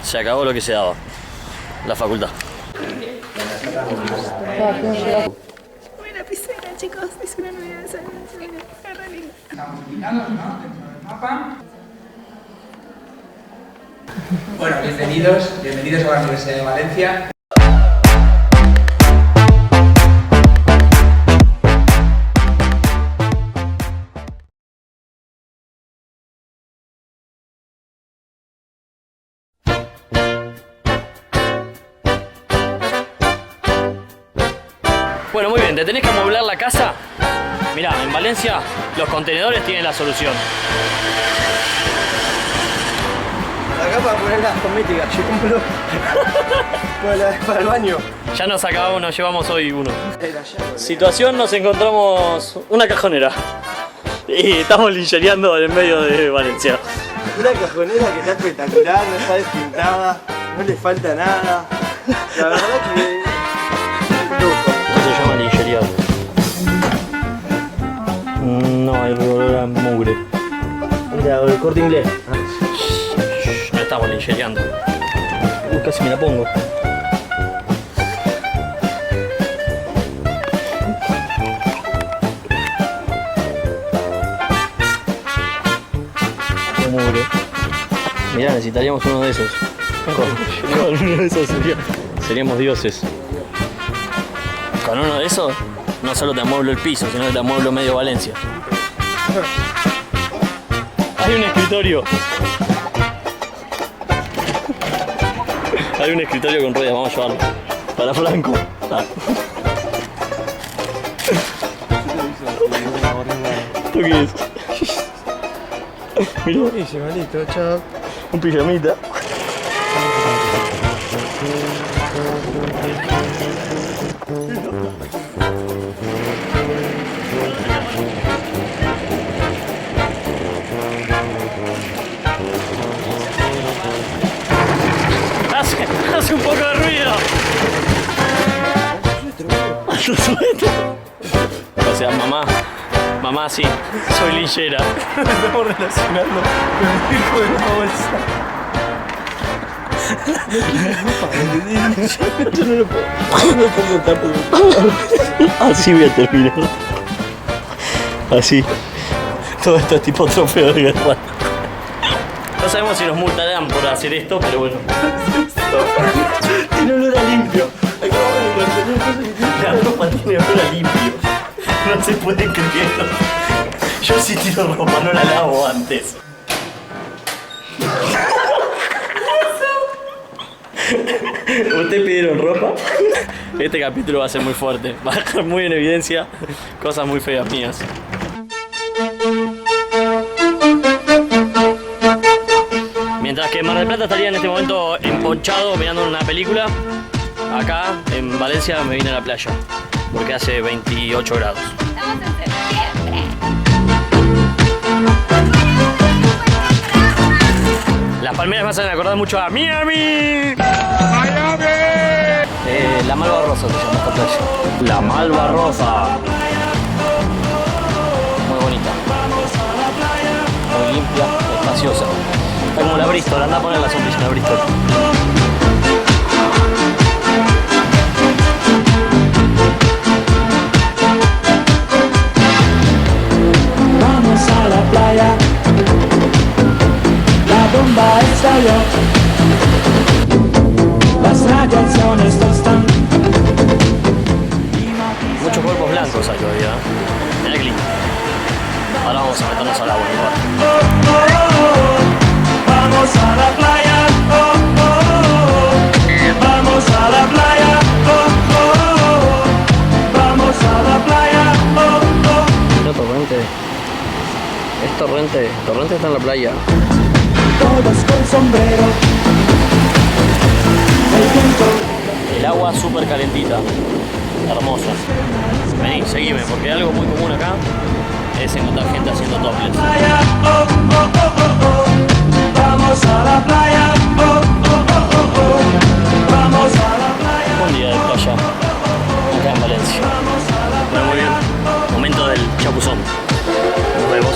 Se acabó lo que se daba. La facultad. Una piscina, chicos, es una nueva sala. Estamos ubicados, ¿no? Dentro del mapa. Bueno, bienvenidos a la Universidad de Valencia. Bueno, muy bien, ¿te tenés que amoblar la casa? Mirá, en Valencia los contenedores tienen la solución. Acá para poner las cosméticas, yo compro para el baño. Ya nos acabamos, nos llevamos hoy uno. Situación, nos encontramos una cajonera. Y estamos linchereando en el medio de Valencia. Una cajonera que está espectacular, no está despintada, no le falta nada. La verdad que... ¿Cómo se llama lincherear? No, hay olor a mugre. Mira, el Corte Inglés. No estamos linchereando. Casi me la pongo. Qué mugre. Mirá, necesitaríamos uno de esos. Con uno de esos seríamos dioses. Con uno de esos, no solo te amueblo el piso, sino que te amueblo medio Valencia. Hay un escritorio. Hay un escritorio con ruedas, vamos a llevarlo. Para Franco. Ah. ¿Esto qué es? Mirá. Buenísimo, listo, chao. Un pijamita. Hace un poco de ruido. O sea, mamá sí, soy linchera. Estamos relacionando con el hijo de la bolsa. Yo no lo puedo tapar. Así voy a terminar. Así. Todo esto es tipo trofeo de guerra. No sabemos si nos multarán por hacer esto, pero bueno. Tiene olor a limpio. Acabamos de La ropa tiene olor a limpio. No se puede creer. Yo sí tiro ropa, no la lavo antes. ¿Ustedes pidieron ropa? Este capítulo va a ser muy fuerte. Va a dejar muy en evidencia cosas muy feas mías. Mientras que Mar del Plata estaría en este momento emponchado mirando una película, acá en Valencia me vine a la playa, porque hace 28 grados. Estamos en septiembre. Las palmeras me hacen acordar mucho a Miami. La Malva Rosa se llama esta playa. La Malva Rosa. Muy bonita. Muy limpia, espaciosa. Está como la Bristol, anda a poner la sombrilla, la Bristol. Vamos a la playa, la bomba estalló, las radiaciones están. Muchos cuerpos blancos hay todavía. Mirá qué lindo. Ahora vamos a meternos al agua igual. Vamos a la playa, vamos a la playa, vamos a la playa. Mira Torrente. Es Torrente. Torrente está en la playa. Todos con sombrero. El agua súper calentita. Hermosa. Vení, seguime, porque algo muy común acá es encontrar gente haciendo topless. Vamos a la playa, vamos a la playa. Un día de playa acá en Valencia. Bueno, muy bien. Momento del chapuzón. Nos vemos.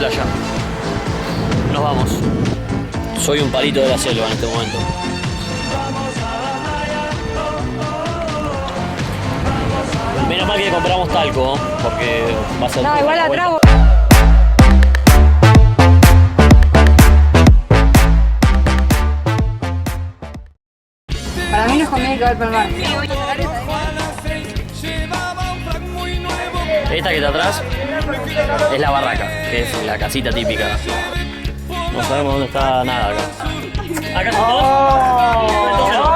playa. Nos vamos. Soy un palito de la selva en este momento. Menos mal que compramos talco, porque va a ser... No, igual atrás. Para mí nos conviene que va para el mar. Esta que está atrás es la barraca, que es la casita típica. No sabemos dónde está nada acá. ¿Acá están todos?